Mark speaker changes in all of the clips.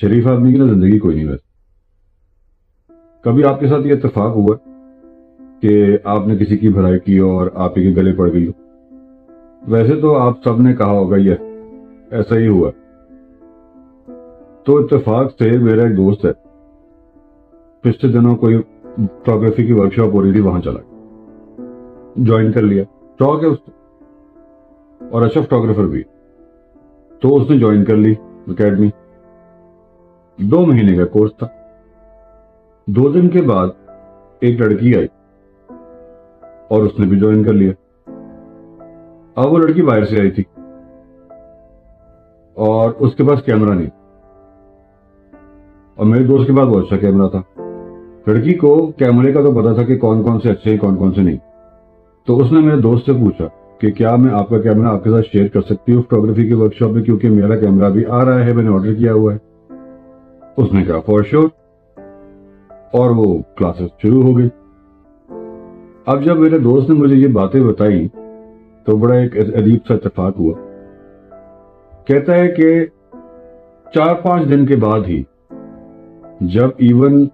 Speaker 1: शरीफ आदमी की ना जिंदगी कोई नहीं। वैसे कभी आपके साथ ये इत्तेफाक हुआ कि आपने किसी की भलाई की और आप ही के गले पड़ गई हो? वैसे तो आप सब ने कहा होगा ये ऐसा ही हुआ। तो इत्तेफाक से मेरा एक दोस्त है, पिछले दिनों कोई फोटोग्राफी की वर्कशॉप हो रही थी, वहां चला ज्वाइन कर लिया। शौक है उसको और अच्छा फोटोग्राफर भी, तो उसने ज्वाइन कर ली एकेडमी। 2 महीने का कोर्स था। 2 दिन के बाद एक लड़की आई और उसने भी ज्वाइन कर लिया। अब वो लड़की बाहर से आई थी और उसके पास कैमरा नहीं, और मेरे दोस्त के पास बहुत अच्छा कैमरा था। लड़की को कैमरे का तो पता था कि कौन कौन से अच्छे हैं कौन कौन से नहीं। तो उसने मेरे दोस्त से पूछा कि क्या मैं आपका कैमरा आपके साथ शेयर कर सकती हूँ फोटोग्राफी की वर्कशॉप में, क्योंकि मेरा कैमरा भी आ रहा है, मैंने ऑर्डर किया हुआ है। उसने कहा फॉर श्योर, और वो क्लासेस शुरू हो गई। अब जब मेरे दोस्त ने मुझे ये बातें बताई तो बड़ा एक अजीब सा इत्तेफाक हुआ। कहता है कि 4-5 दिन के बाद ही, जब इवन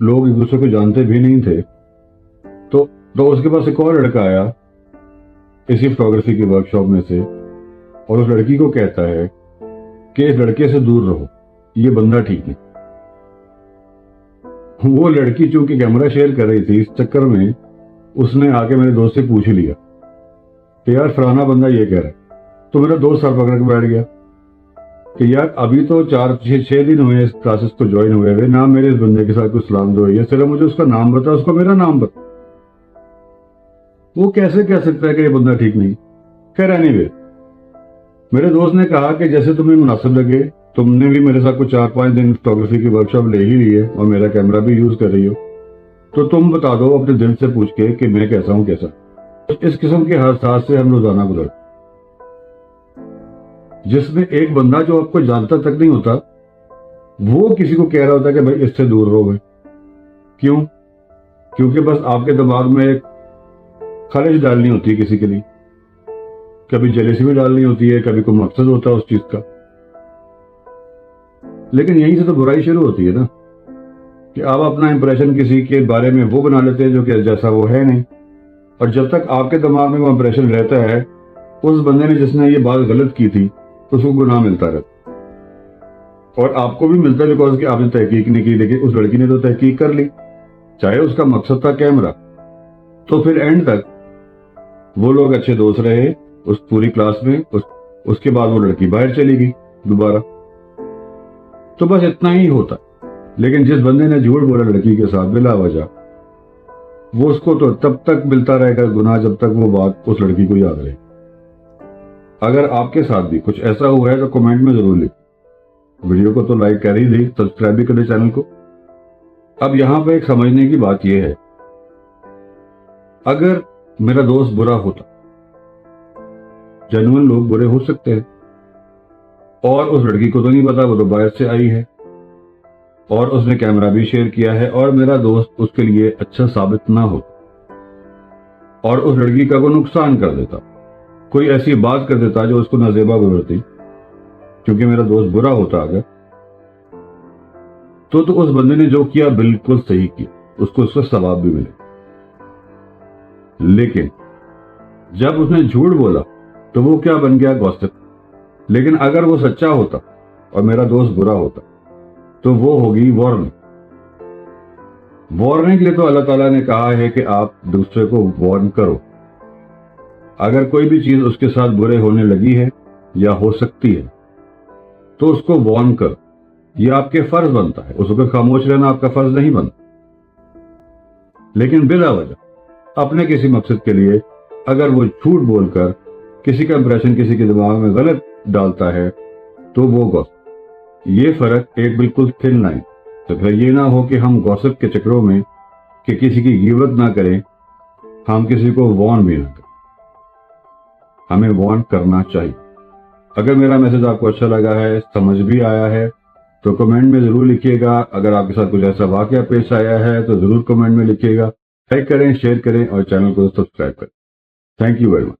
Speaker 1: लोग एक दूसरे को जानते भी नहीं थे, तो उसके पास एक और लड़का आया इसी फोटोग्राफी की वर्कशॉप में से, और उस लड़की को कहता है कि इस लड़के से दूर रहो, ये बंदा ठीक नहीं। वो लड़की चूंकि कैमरा शेयर कर रही थी, इस चक्कर में उसने आके मेरे दोस्त से पूछ लिया कि यार फलाना बंदा ये कह रहा है। तो मेरा दोस्त सर पकड़ के बैठ गया कि यार अभी तो 4-6 दिन हुए इस क्लासेस को ज्वाइन हुए हुए, ना मेरे इस बंदे के साथ कुछ सलाम दो है, सिर्फ मुझे उसका नाम बता, उसको मेरा नाम बता। वो कैसे कह सकता है कि ये बंदा ठीक नहीं? खैर एनीवे, मेरे दोस्त ने कहा कि जैसे तुम्हें मुनासिब लगे, तुमने भी मेरे साथ कुछ 4-5 दिन फोटोग्राफी की वर्कशॉप ले ही ली है और मेरा कैमरा भी यूज कर रही हो, तो तुम बता दो अपने दिल से पूछ के कि मैं कैसा हूं कैसा। इस किस्म के हादसात से हम रोजाना गुजर, जिसमें एक बंदा जो आपको जानता तक नहीं होता, वो किसी को कह रहा होता है कि भाई इससे दूर रहो भाई। क्यों? क्योंकि बस आपके दिमाग में एक खारिज डालनी होती है किसी के लिए, कभी जेलसी भी डालनी होती है, कभी कोई मकसद होता है उस चीज का। लेकिन यहीं से तो बुराई शुरू होती है ना, कि आप अपना इंप्रेशन किसी के बारे में वो बना लेते हैं जो कि जैसा वो है नहीं। और जब तक आपके दिमाग में वो इंप्रेशन रहता है, उस बंदे ने जिसने ये बात गलत की थी तो उसको गुनाह मिलता रहता, और आपको भी मिलता है बिकॉज कि आपने तहकीक नहीं की। लेकिन उस लड़की ने तो तहकीक कर ली, चाहे उसका मकसद था कैमरा। तो फिर एंड तक वो लोग अच्छे दोस्त रहे उस पूरी क्लास में। उसके बाद वो लड़की बाहर चली गई दोबारा। तो बस इतना ही होता। लेकिन जिस बंदे ने झूठ बोला लड़की के साथ बिला वजह, वो उसको तो तब तक मिलता रहेगा गुनाह जब तक वो बात उस लड़की को याद रहे। अगर आपके साथ भी कुछ ऐसा हुआ है तो कमेंट में जरूर लिखें। वीडियो को तो लाइक कर ही दी, सब्सक्राइब भी करें चैनल को। अब यहां पर एक समझने की बात यह है, अगर मेरा दोस्त बुरा होता, जेन्युइन लोग बुरे हो सकते हैं, और उस लड़की को तो नहीं पता, वो तो बाहर से आई है और उसने कैमरा भी शेयर किया है, और मेरा दोस्त उसके लिए अच्छा साबित ना हो और उस लड़की का कोई नुकसान कर देता, कोई ऐसी बात कर देता जो उसको नाजेबा गुजरती, क्योंकि मेरा दोस्त बुरा होता अगर, तो उस बंदे ने जो किया बिल्कुल सही किया, उसको उसका सवाब भी मिले। लेकिन जब उसने झूठ बोला तो वो क्या बन गया? गॉसिप। लेकिन अगर वो सच्चा होता और मेरा दोस्त बुरा होता तो वो होगी वार्निंग। वार्निंग के लिए तो अल्लाह ताला ने कहा है कि आप दूसरे को वार्न करो। अगर कोई भी चीज उसके साथ बुरे होने लगी है या हो सकती है तो उसको वार्न करो, यह आपके फर्ज बनता है। उसको खामोश रहना आपका फर्ज नहीं बनता। लेकिन बिला वजह अपने किसी मकसद के लिए अगर वो झूठ बोलकर किसी का इंप्रेशन किसी के दिमाग में गलत डालता है तो वो गॉसिप। ये फर्क एक बिल्कुल थिन लाइन। तो फिर ये ना हो कि हम गॉसिप के चक्रों में कि किसी की गिबत ना करें, हम किसी को वार्न भी ना करें। हमें वार्न करना चाहिए। अगर मेरा मैसेज आपको अच्छा लगा है, समझ भी आया है, तो कमेंट में जरूर लिखिएगा। अगर आपके साथ कुछ ऐसा वाकया पेश आया है तो जरूर कमेंट में लिखिएगा। लाइक करें, शेयर करें और चैनल को सब्सक्राइब करें। Thank you very much.